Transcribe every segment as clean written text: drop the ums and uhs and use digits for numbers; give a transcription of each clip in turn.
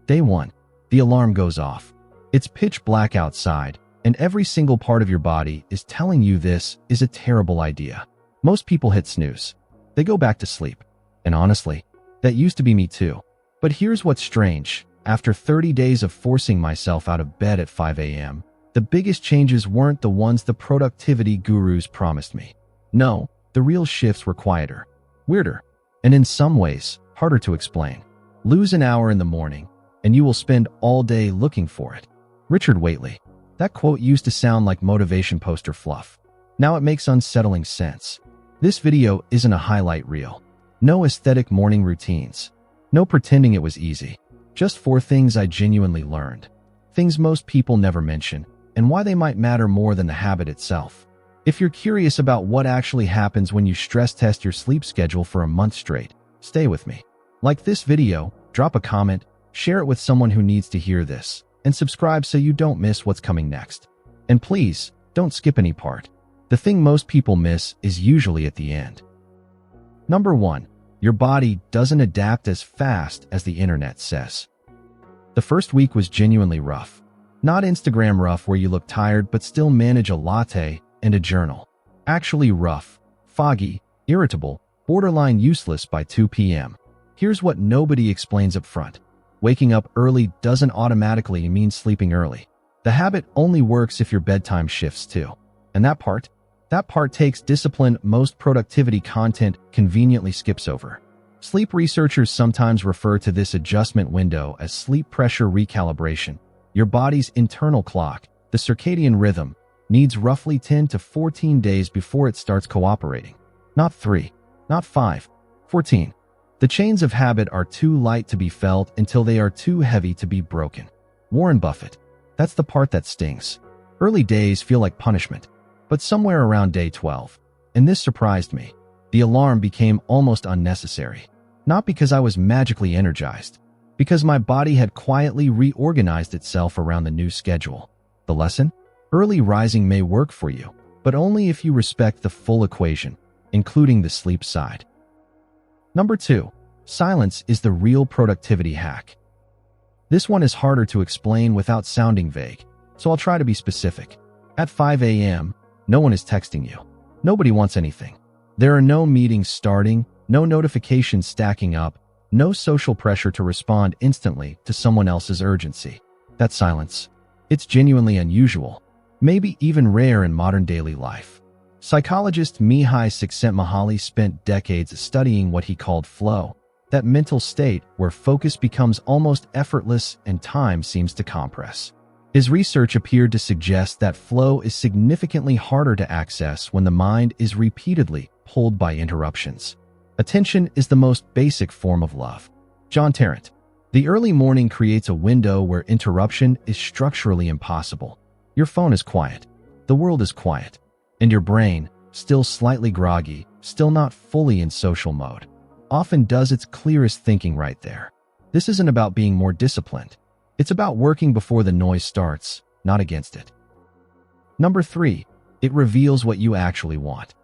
Day 1. The alarm goes off. It's pitch black outside, and every single part of your body is telling you this is a terrible idea. Most people hit snooze. They go back to sleep. And honestly, that used to be me too. But here's what's strange. After 30 days of forcing myself out of bed at 5 a.m., the biggest changes weren't the ones the productivity gurus promised me. No, the real shifts were quieter, weirder, and in some ways, harder to explain. Lose an hour in the morning, and you will spend all day looking for it. Richard Waitley. That quote used to sound like motivation poster fluff. Now it makes unsettling sense. This video isn't a highlight reel. No aesthetic morning routines. No pretending it was easy. Just 4 things I genuinely learned. Things most people never mention, and why they might matter more than the habit itself. If you're curious about what actually happens when you stress test your sleep schedule for a month straight, stay with me. Like this video, drop a comment, share it with someone who needs to hear this, and subscribe so you don't miss what's coming next. And please, don't skip any part. The thing most people miss is usually at the end. Number 1. Your body doesn't adapt as fast as the internet says. The first week was genuinely rough. Not Instagram rough where you look tired but still manage a latte and a journal. Actually rough, foggy, irritable, borderline useless by 2 p.m. Here's what nobody explains up front. Waking up early doesn't automatically mean sleeping early. The habit only works if your bedtime shifts too. And that part takes discipline most productivity content conveniently skips over. Sleep researchers sometimes refer to this adjustment window as sleep pressure recalibration. Your body's internal clock, the circadian rhythm, needs roughly 10 to 14 days before it starts cooperating. Not 3, not 5, 14. The chains of habit are too light to be felt until they are too heavy to be broken. Warren Buffett. That's the part that stings. Early days feel like punishment. But somewhere around day 12, and this surprised me, the alarm became almost unnecessary. Not because I was magically energized, because my body had quietly reorganized itself around the new schedule. The lesson? Early rising may work for you, but only if you respect the full equation, including the sleep side. Number 2. Silence is the real productivity hack. This one is harder to explain without sounding vague, so I'll try to be specific. At 5 a.m., no one is texting you. Nobody wants anything. There are no meetings starting, no notifications stacking up, no social pressure to respond instantly to someone else's urgency. That silence. It's genuinely unusual, maybe even rare in modern daily life. Psychologist Mihai Csikszentmihalyi spent decades studying what he called flow, that mental state where focus becomes almost effortless and time seems to compress. His research appeared to suggest that flow is significantly harder to access when the mind is repeatedly pulled by interruptions. Attention is the most basic form of love. John Tarrant. The early morning creates a window where interruption is structurally impossible. Your phone is quiet. The world is quiet. And your brain, still slightly groggy, still not fully in social mode, often does its clearest thinking right there. This isn't about being more disciplined. It's about working before the noise starts, not against it. Number 3. It reveals what you actually want.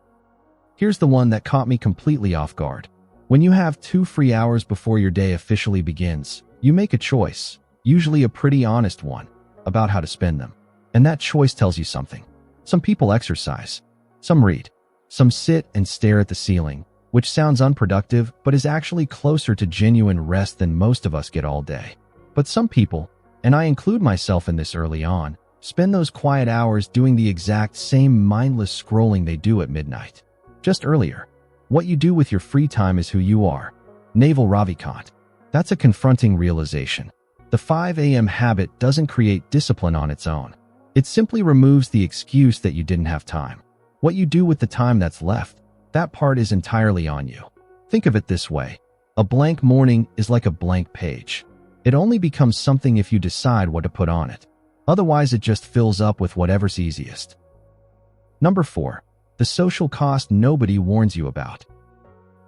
Here's the one that caught me completely off guard. When you have 2 free hours before your day officially begins, you make a choice, usually a pretty honest one, about how to spend them. And that choice tells you something. Some people exercise. Some read. Some sit and stare at the ceiling, which sounds unproductive but is actually closer to genuine rest than most of us get all day. But some people, and I include myself in this early on, spend those quiet hours doing the exact same mindless scrolling they do at midnight. Just earlier. What you do with your free time is who you are. Naval Ravikant. That's a confronting realization. The 5 a.m. habit doesn't create discipline on its own. It simply removes the excuse that you didn't have time. What you do with the time that's left, that part is entirely on you. Think of it this way. A blank morning is like a blank page. It only becomes something if you decide what to put on it. Otherwise, it just fills up with whatever's easiest. Number 4. The social cost nobody warns you about.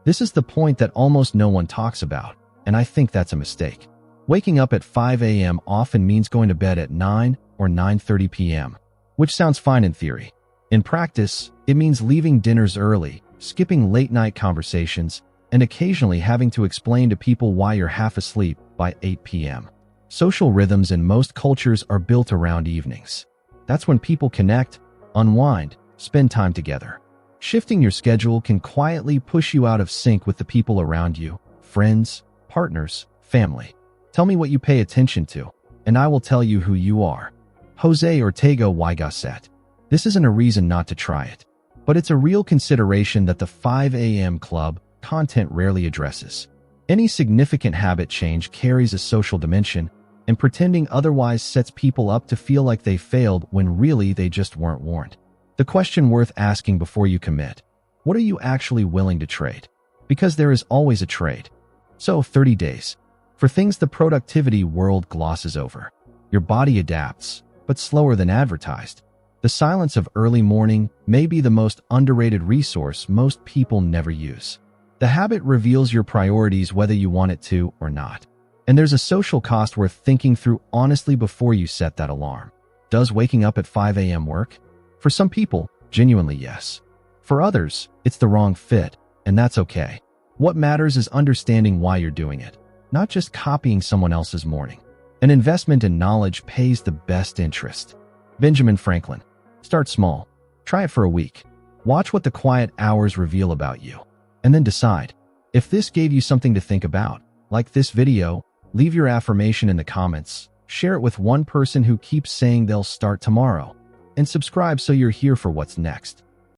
This is the point that almost no one talks about, and I think that's a mistake. Waking up at 5 a.m. often means going to bed at 9 or 9:30 p.m., which sounds fine in theory. In practice, it means leaving dinners early, skipping late-night conversations, and occasionally having to explain to people why you're half asleep by 8 p.m. Social rhythms in most cultures are built around evenings. That's when people connect, unwind, spend time together. Shifting your schedule can quietly push you out of sync with the people around you, friends, partners, family. Tell me what you pay attention to, and I will tell you who you are. Jose Ortega y Gasset. This isn't a reason not to try it, but it's a real consideration that the 5 a.m. club content rarely addresses. Any significant habit change carries a social dimension, and pretending otherwise sets people up to feel like they failed when really they just weren't warned. The question worth asking before you commit: what are you actually willing to trade? Because there is always a trade. So 30 days. For things the productivity world glosses over. Your body adapts, but slower than advertised. The silence of early morning may be the most underrated resource most people never use. The habit reveals your priorities whether you want it to or not. And there's a social cost worth thinking through honestly before you set that alarm. Does waking up at 5 a.m. work? For some people, genuinely yes. For others, it's the wrong fit, and that's okay. What matters is understanding why you're doing it, not just copying someone else's morning. An investment in knowledge pays the best interest. Benjamin Franklin. Start small. Try it for a week. Watch what the quiet hours reveal about you. And then decide. If this gave you something to think about, like this video, leave your affirmation in the comments, share it with one person who keeps saying they'll start tomorrow, and subscribe so you're here for what's next.